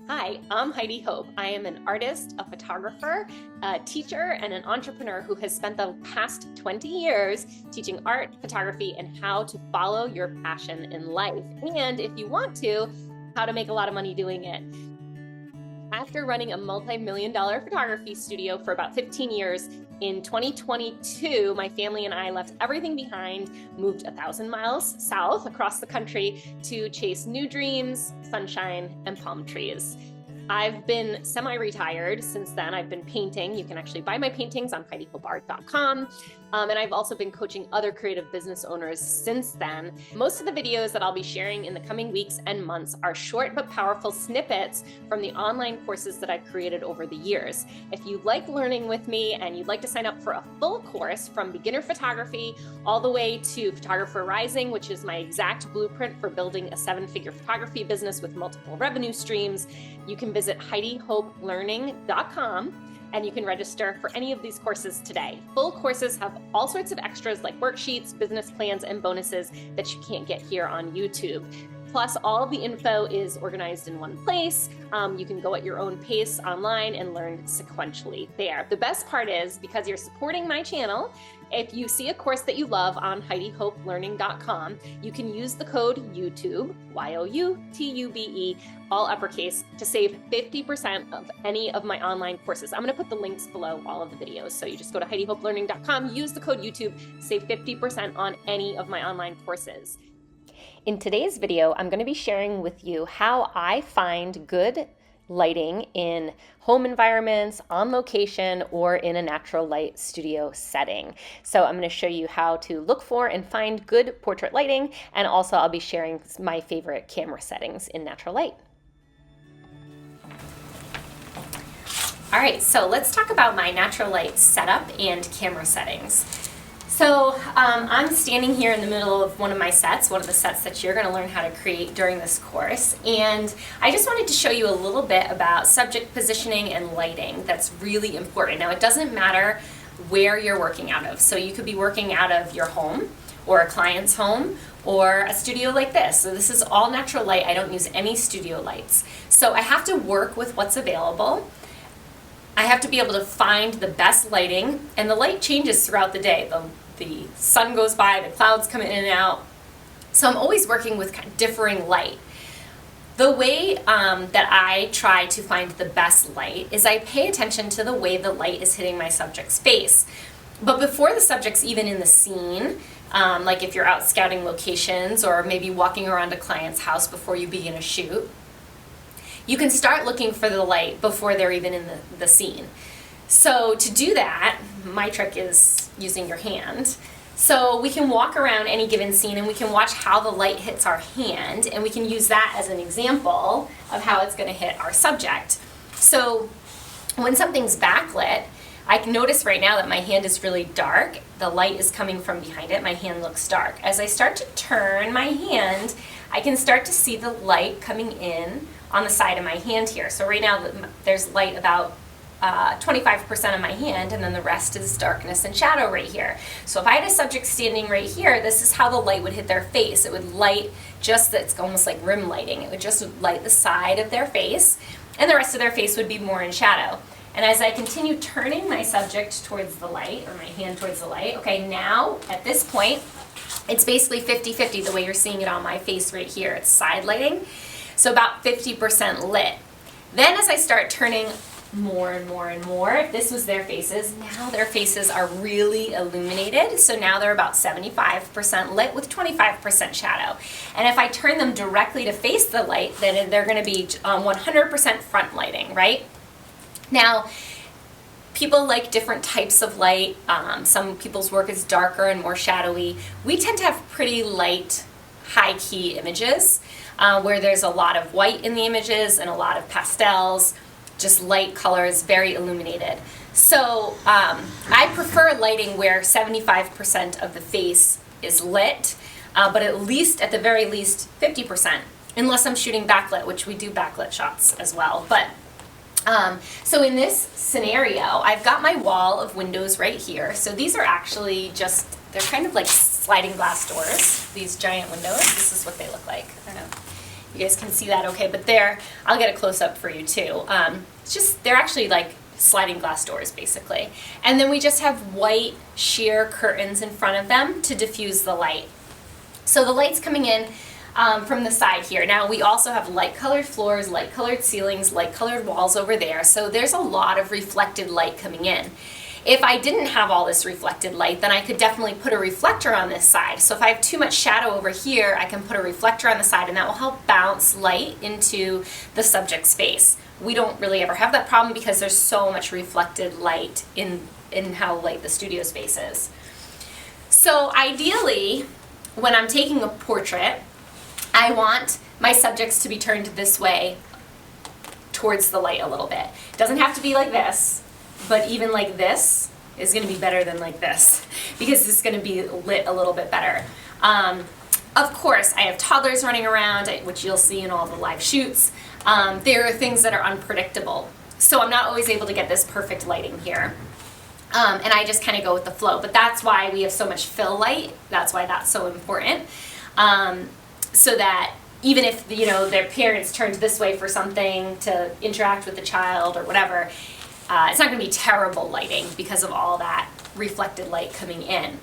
Hi, I'm Heidi Hope. I am an artist, a photographer, a teacher, and an entrepreneur who has spent the past 20 years teaching art, photography, and how to follow your passion in life. And if you want to, how to make a lot of money doing it. After running a multi-million-dollar photography studio for about 15 years, in 2022, my family and I left everything behind, moved 1,000 miles south across the country to chase new dreams, sunshine, and palm trees. I've been semi-retired since then. I've been painting. You can actually buy my paintings on HeidiHopeArt.com. And I've also been coaching other creative business owners since then. Most of the videos that I'll be sharing in the coming weeks and months are short but powerful snippets from the online courses that I've created over the years. If you like learning with me and you'd like to sign up for a full course from beginner photography all the way to Photographer Rising, which is my exact blueprint for building a 7-figure photography business with multiple revenue streams, you can visit HeidiHopeLearning.com and you can register for any of these courses today. Full courses have all sorts of extras like worksheets, business plans, and bonuses that you can't get here on YouTube. Plus, all of the info is organized in one place. You can go at your own pace online and learn sequentially there. The best part is, because you're supporting my channel, if you see a course that you love on HeidiHopeLearning.com, you can use the code YouTube, YOUTUBE, all uppercase, to save 50% of any of my online courses. I'm going to put the links below all of the videos. So you just go to HeidiHopeLearning.com, use the code YouTube, save 50% on any of my online courses. In today's video, I'm going to be sharing with you how I find good lighting in home environments, on location, or in a natural light studio setting. So I'm going to show you how to look for and find good portrait lighting, and also I'll be sharing my favorite camera settings in natural light. All right, so let's talk about my natural light setup and camera settings. So I'm standing here in the middle of one of my sets, one of the sets that you're going to learn how to create during this course, and I just wanted to show you a little bit about subject positioning and lighting that's really important. Now, it doesn't matter where you're working out of, so you could be working out of your home or a client's home or a studio like this. So this is all natural light. I don't use any studio lights. So I have to work with what's available. I have to be able to find the best lighting, and the light changes throughout the day. The sun goes by, the clouds come in and out. So I'm always working with kind of differing light. The way that I try to find the best light is I pay attention to the way the light is hitting my subject's face. But before the subject's even in the scene, like if you're out scouting locations or maybe walking around a client's house before you begin a shoot, you can start looking for the light before they're even in the scene. So to do that, my trick is using your hand. So we can walk around any given scene and we can watch how the light hits our hand, and we can use that as an example of how it's going to hit our subject. So when something's backlit, I can notice right now that my hand is really dark. The light is coming from behind it. My hand looks dark. As I start to turn my hand, I can start to see the light coming in on the side of my hand here. So right now there's light about 25% of my hand, and then the rest is darkness and shadow right here. So if I had a subject standing right here, this is how the light would hit their face. It would light just, it's almost like rim lighting. It would just light the side of their face, and the rest of their face would be more in shadow. And as I continue turning my subject towards the light, or my hand towards the light, okay, now at this point, it's basically 50-50 the way you're seeing it on my face right here. It's side lighting, so about 50% lit. Then as I start turning more and more and more, if this was their faces, now their faces are really illuminated. So now they're about 75% lit with 25% shadow. And if I turn them directly to face the light, then they're going to be 100% front lighting, right? Now, people like different types of light. Some people's work is darker and more shadowy. We tend to have pretty light, high-key images where there's a lot of white in the images and a lot of pastels, just light colors, very illuminated. So I prefer lighting where 75% of the face is lit, but at the very least 50%, unless I'm shooting backlit, which we do backlit shots as well. But so in this scenario, I've got my wall of windows right here. So these are actually just, they're kind of like sliding glass doors, these giant windows. This is what they look like. I don't know. you guys can see that okay, but there, I'll get a close-up for you too. It's just, they're actually like sliding glass doors basically. And then we just have white sheer curtains in front of them to diffuse the light. So the light's coming in from the side here. Now we also have light colored floors, light colored ceilings, light colored walls over there. So there's a lot of reflected light coming in. If I didn't have all this reflected light, then I could definitely put a reflector on this side. So if I have too much shadow over here, I can put a reflector on the side and that will help bounce light into the subject space. We don't really ever have that problem because there's so much reflected light in how light the studio space is. So ideally, when I'm taking a portrait, I want my subjects to be turned this way towards the light a little bit. It doesn't have to be like this, but even like this is going to be better than like this because it's going to be lit a little bit better. Of course, I have toddlers running around, which you'll see in all the live shoots. There are things that are unpredictable. So I'm not always able to get this perfect lighting here. And I just kind of go with the flow. But that's why we have so much fill light. That's why that's so important. So that even if, you know, their parents turned this way for something to interact with the child or whatever, it's not going to be terrible lighting because of all that reflected light coming in.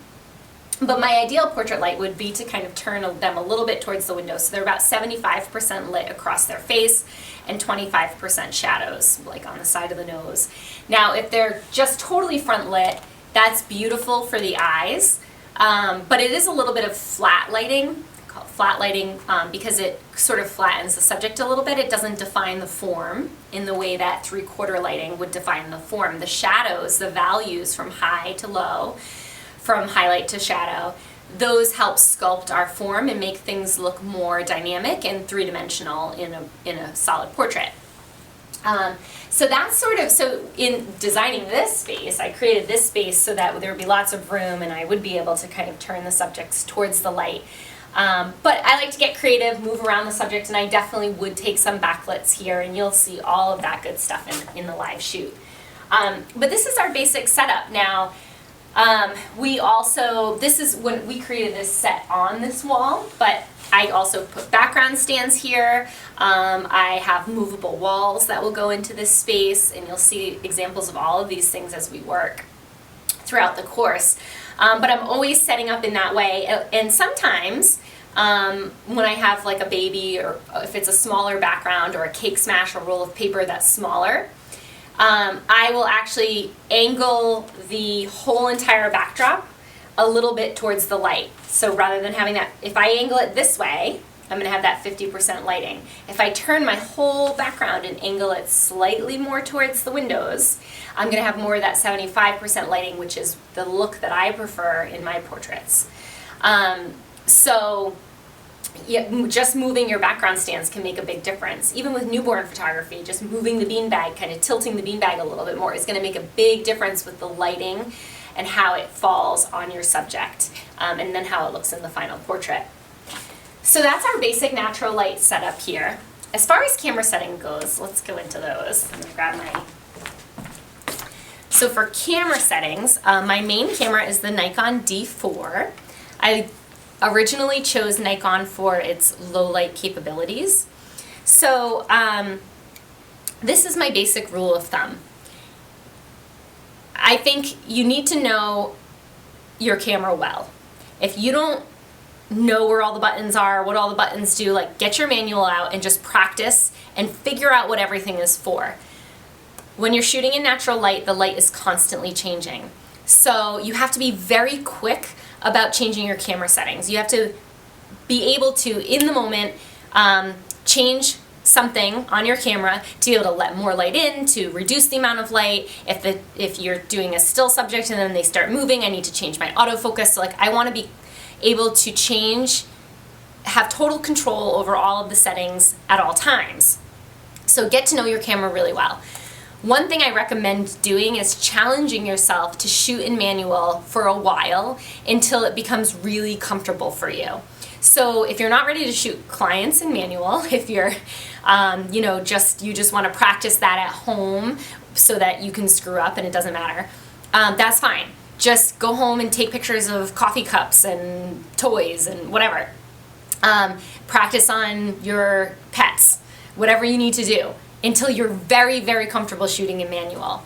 But my ideal portrait light would be to kind of turn them a little bit towards the window. So they're about 75% lit across their face and 25% shadows, like on the side of the nose. Now, if they're just totally front lit, that's beautiful for the eyes. But it is a little bit of flat lighting, called flat lighting, because it sort of flattens the subject a little bit. It doesn't define the form in the way that 3/4 lighting would define the form. The shadows, the values from high to low, from highlight to shadow, those help sculpt our form and make things look more dynamic and three-dimensional in a solid portrait. So that's sort of, so in designing this space, I created this space so that there would be lots of room and I would be able to kind of turn the subjects towards the light. But I like to get creative, move around the subject, and I definitely would take some backlits here, and you'll see all of that good stuff in the live shoot. But this is our basic setup. Now, we also, this is when we created this set on this wall, but I also put background stands here. I have movable walls that will go into this space, and you'll see examples of all of these things as we work throughout the course. But I'm always setting up in that way, and sometimes when I have like a baby, or if it's a smaller background or a cake smash or roll of paper that's smaller, I will actually angle the whole entire backdrop a little bit towards the light. So rather than having that, if I angle it this way, I'm going to have that 50% lighting. If I turn my whole background and angle it slightly more towards the windows, I'm going to have more of that 75% lighting, which is the look that I prefer in my portraits. So yeah, just moving your background stands can make a big difference. Even with newborn photography, just moving the beanbag, kind of tilting the beanbag a little bit more is going to make a big difference with the lighting and how it falls on your subject, and then how it looks in the final portrait. So that's our basic natural light setup here. As far as camera setting goes, let's go into those. I'm gonna grab my... So for camera settings, my main camera is the Nikon D4. I originally chose Nikon for its low light capabilities. So this is my basic rule of thumb. I think you need to know your camera well. If you don't know where all the buttons are, what all the buttons do, like get your manual out and just practice and figure out what everything is for. When you're shooting in natural light, the light is constantly changing. So you have to be very quick about changing your camera settings. You have to be able to, in the moment, change something on your camera to be able to let more light in, to reduce the amount of light. If you're doing a still subject and then they start moving, I need to change my autofocus. So like I want to be able to change, have total control over all of the settings at all times. So get to know your camera really well. One thing I recommend doing is challenging yourself to shoot in manual for a while until it becomes really comfortable for you. So if you're not ready to shoot clients in manual, if you're, you just want to practice that at home so that you can screw up and it doesn't matter, that's fine. Just go home and take pictures of coffee cups and toys and whatever. Practice on your pets, whatever you need to do until you're very, very comfortable shooting in manual.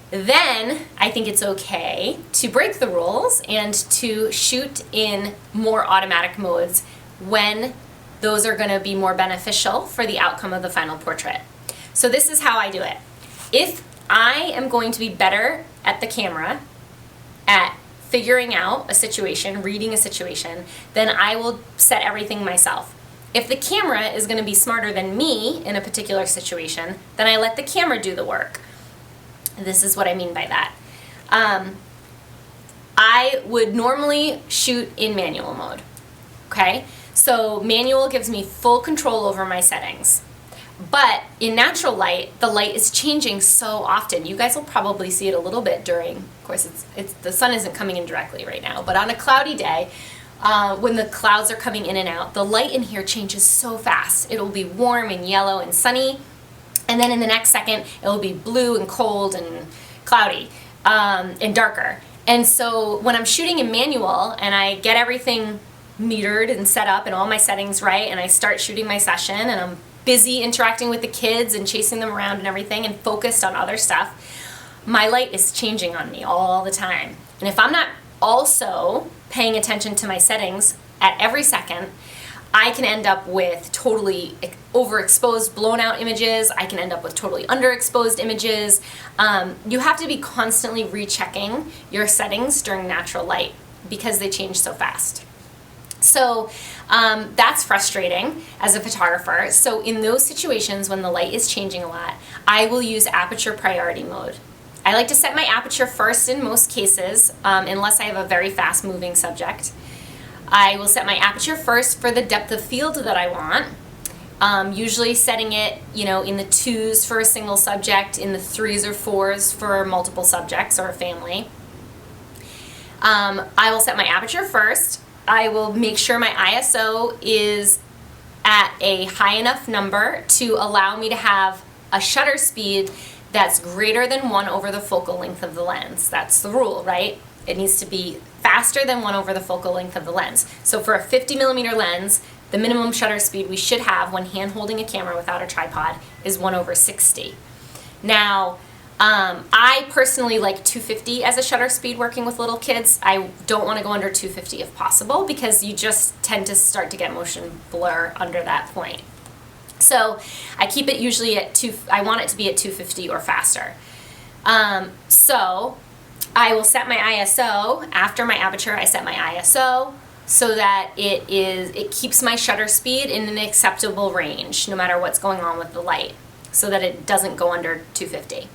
Then I think it's okay to break the rules and to shoot in more automatic modes when those are going to be more beneficial for the outcome of the final portrait. So this is how I do it. If I am going to be better at the camera at figuring out a situation, reading a situation, then I will set everything myself. If the camera is going to be smarter than me in a particular situation, then I let the camera do the work. This is what I mean by that. I would normally shoot in manual mode, okay? So manual gives me full control over my settings. But in natural light, the light is changing so often. You guys will probably see it a little bit during, of course, the sun isn't coming in directly right now, but on a cloudy day, when the clouds are coming in and out, the light in here changes so fast. It'll be warm and yellow and sunny, and then in the next second, it'll be blue and cold and cloudy and darker. And so when I'm shooting in manual and I get everything metered and set up and all my settings right, and I start shooting my session and I'm busy interacting with the kids and chasing them around and everything and focused on other stuff, my light is changing on me all the time. And if I'm not also paying attention to my settings at every second, I can end up with totally overexposed, blown out images. I can end up with totally underexposed images. You have to be constantly rechecking your settings during natural light because they change so fast. So that's frustrating as a photographer. So in those situations when the light is changing a lot, I will use aperture priority mode. I like to set my aperture first in most cases, unless I have a very fast moving subject. I will set my aperture first for the depth of field that I want, usually setting it, in the 2s for a single subject, in the 3s or 4s for multiple subjects or a family. I will set my aperture first. I will make sure my ISO is at a high enough number to allow me to have a shutter speed that's greater than 1 over the focal length of the lens. That's the rule, right? It needs to be faster than 1 over the focal length of the lens. So for a 50mm lens, the minimum shutter speed we should have when hand holding a camera without a tripod is 1 over 60. Now, I personally like 250 as a shutter speed working with little kids. I don't want to go under 250 if possible because you just tend to start to get motion blur under that point. So I keep it usually at I want it to be at 250 or faster. So I will set my ISO. After my aperture, I set my ISO so that it keeps my shutter speed in an acceptable range no matter what's going on with the light, so that it doesn't go under 250.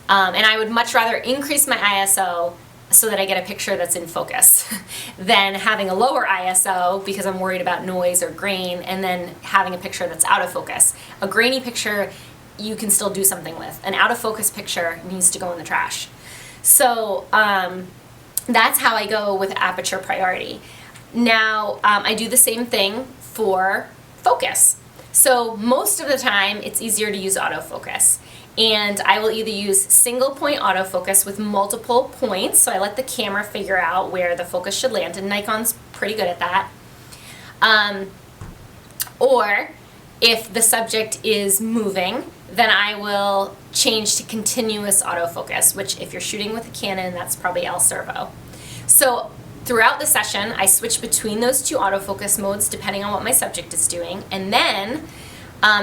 And I would much rather increase my ISO so that I get a picture that's in focus than having a lower ISO because I'm worried about noise or grain and then having a picture that's out of focus. A grainy picture you can still do something with. An out of focus picture needs to go in the trash. So that's how I go with aperture priority. Now I do the same thing for focus. So most of the time it's easier to use autofocus. And I will either use single point autofocus with multiple points, so I let the camera figure out where the focus should land, and Nikon's pretty good at that. Or if the subject is moving, then I will change to continuous autofocus, which if you're shooting with a Canon, that's probably L servo. So throughout the session, I switch between those two autofocus modes depending on what my subject is doing, and then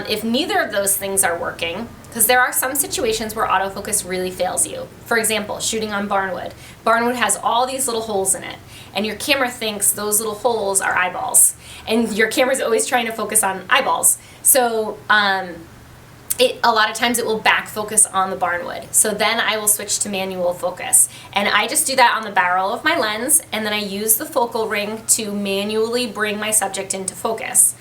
if neither of those things are working, because there are some situations where autofocus really fails you. For example, shooting on barnwood. Barnwood has all these little holes in it, and your camera thinks those little holes are eyeballs, and your camera's always trying to focus on eyeballs. So a lot of times it will back focus on the barnwood. So then I will switch to manual focus. And I just do that on the barrel of my lens, and then I use the focal ring to manually bring my subject into focus.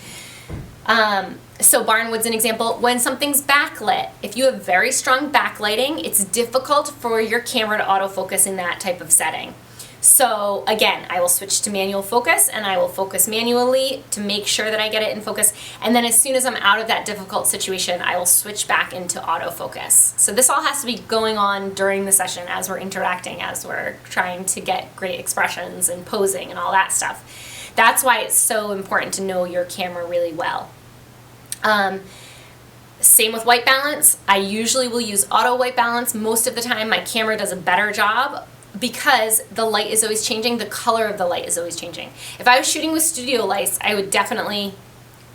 So barnwood's an example. When something's backlit, if you have very strong backlighting, it's difficult for your camera to autofocus in that type of setting. So again, I will switch to manual focus and I will focus manually to make sure that I get it in focus. And then as soon as I'm out of that difficult situation, I will switch back into autofocus. So this all has to be going on during the session as we're interacting, as we're trying to get great expressions and posing and all that stuff. That's why it's so important to know your camera really well. Same with white balance. I usually will use auto white balance. Most of the time my camera does a better job because the light is always changing, the color of the light is always changing. If I was shooting with studio lights, I would definitely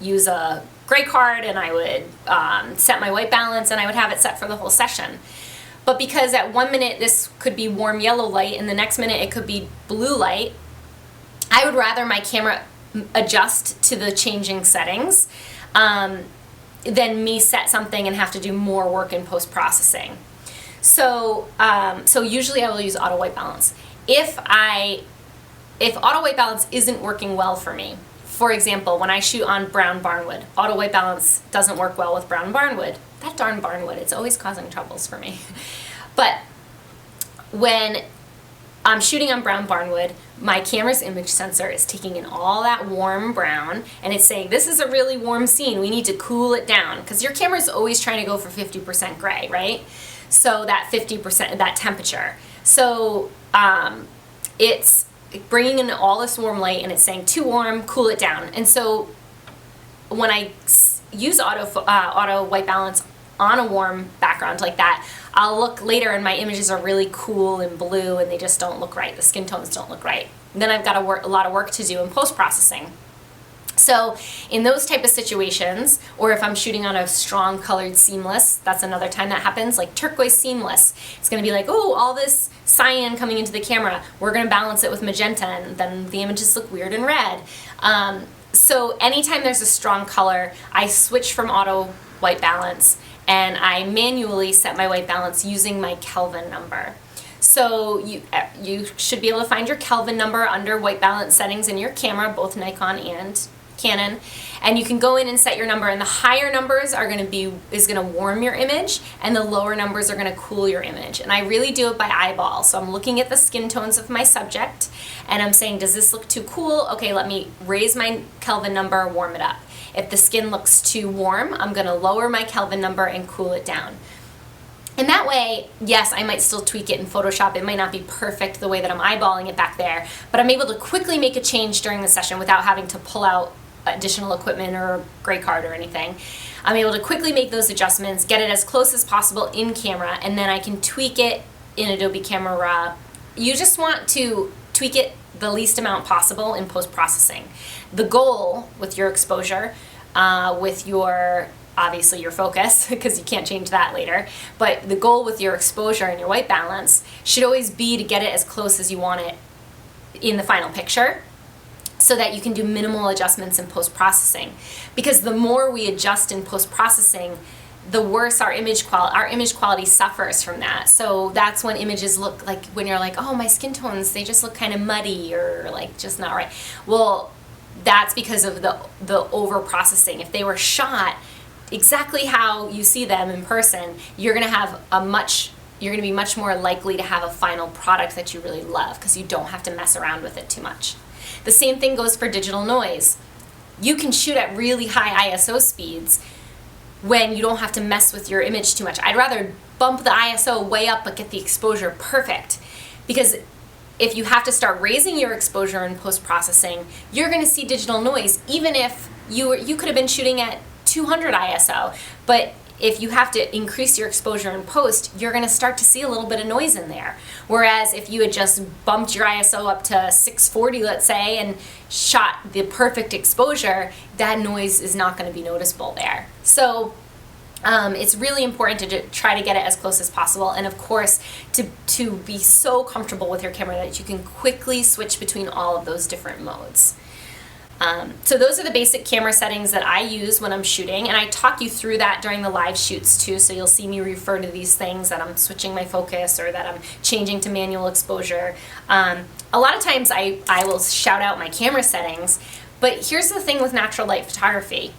use a gray card and I would set my white balance and I would have it set for the whole session. But because at 1 minute this could be warm yellow light and the next minute it could be blue light, I would rather my camera adjust to the changing settings than me set something and have to do more work in post-processing. So usually I will use auto white balance. If auto white balance isn't working well for me, for example, when I shoot on brown barnwood, auto white balance doesn't work well with brown barnwood. That darn barnwood, it's always causing troubles for me. But when I'm shooting on brown barnwood, my camera's image sensor is taking in all that warm brown and it's saying, this is a really warm scene, we need to cool it down. Because your camera's always trying to go for 50% gray, right? So that 50%, that temperature. So it's bringing in all this warm light and it's saying too warm, cool it down. And so when I use auto white balance on a warm background like that, I'll look later and my images are really cool and blue and they just don't look right. The skin tones don't look right. And then I've got a lot of work to do in post-processing. So in those type of situations, or if I'm shooting on a strong colored seamless, that's another time that happens, like turquoise seamless. It's going to be like, oh, all this cyan coming into the camera. We're going to balance it with magenta and then the images look weird and red. So anytime there's a strong color, I switch from auto white balance and I manually set my white balance using my Kelvin number. So you should be able to find your Kelvin number under white balance settings in your camera, both Nikon and Canon, and you can go in and set your number, and the higher numbers are going to warm your image and the lower numbers are going to cool your image. And I really do it by eyeball. So I'm looking at the skin tones of my subject and I'm saying, does this look too cool? Okay, let me raise my Kelvin number, warm it up. If the skin looks too warm, I'm going to lower my Kelvin number and cool it down. And that way, yes, I might still tweak it in Photoshop. It might not be perfect the way that I'm eyeballing it back there, but I'm able to quickly make a change during the session without having to pull out additional equipment or a gray card or anything. I'm able to quickly make those adjustments, get it as close as possible in camera, and then I can tweak it in Adobe Camera Raw. You just want to tweak it the least amount possible in post-processing. The goal with your exposure, with your obviously your focus, because you can't change that later, but the goal with your exposure and your white balance should always be to get it as close as you want it in the final picture so that you can do minimal adjustments in post-processing. Because the more we adjust in post-processing, the worse our image quality suffers from that. So that's when images look like, when you're like, oh, my skin tones, they just look kind of muddy or like just not right. Well, that's because of the over-processing. If they were shot exactly how you see them in person, you're going to be much more likely to have a final product that you really love because you don't have to mess around with it too much. The same thing goes for digital noise. You can shoot at really high ISO speeds when you don't have to mess with your image too much. I'd rather bump the ISO way up but get the exposure perfect, because if you have to start raising your exposure in post-processing, you're going to see digital noise even if you could have been shooting at 200 ISO, but if you have to increase your exposure in post, you're going to start to see a little bit of noise in there. Whereas if you had just bumped your ISO up to 640, let's say, and shot the perfect exposure, that noise is not going to be noticeable there. So it's really important to try to get it as close as possible, and of course to be so comfortable with your camera that you can quickly switch between all of those different modes. So those are the basic camera settings that I use when I'm shooting, and I talk you through that during the live shoots too, so you'll see me refer to these things, that I'm switching my focus or that I'm changing to manual exposure. A lot of times I will shout out my camera settings, but here's the thing with natural light photography.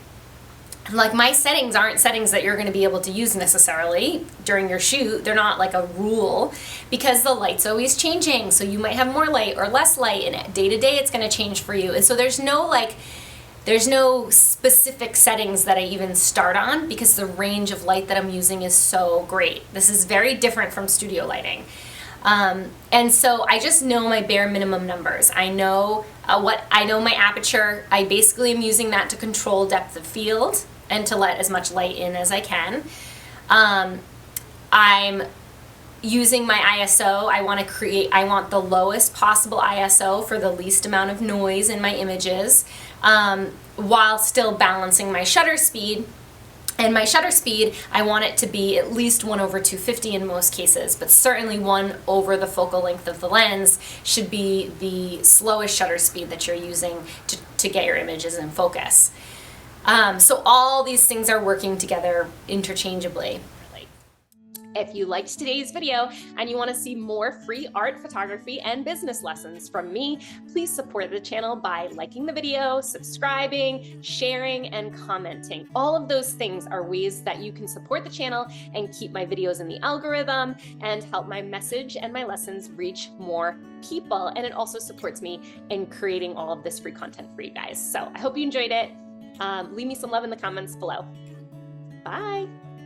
Like, my settings aren't settings that you're going to be able to use necessarily during your shoot. They're not like a rule, because the light's always changing. So you might have more light or less light, and day to day it's going to change for you. And so there's no specific settings that I even start on, because the range of light that I'm using is so great. This is very different from studio lighting. And so I just know my bare minimum numbers. I know I know my aperture. I basically am using that to control depth of field and to let as much light in as I can. I'm using my ISO. I want the lowest possible ISO for the least amount of noise in my images, while still balancing my shutter speed. And my shutter speed, I want it to be at least 1/250 in most cases, but certainly 1 over the focal length of the lens should be the slowest shutter speed that you're using to get your images in focus. So all these things are working together interchangeably. If you liked today's video and you want to see more free art, photography, and business lessons from me, please support the channel by liking the video, subscribing, sharing, and commenting. All of those things are ways that you can support the channel and keep my videos in the algorithm and help my message and my lessons reach more people. And it also supports me in creating all of this free content for you guys. So I hope you enjoyed it. Leave me some love in the comments below. Bye.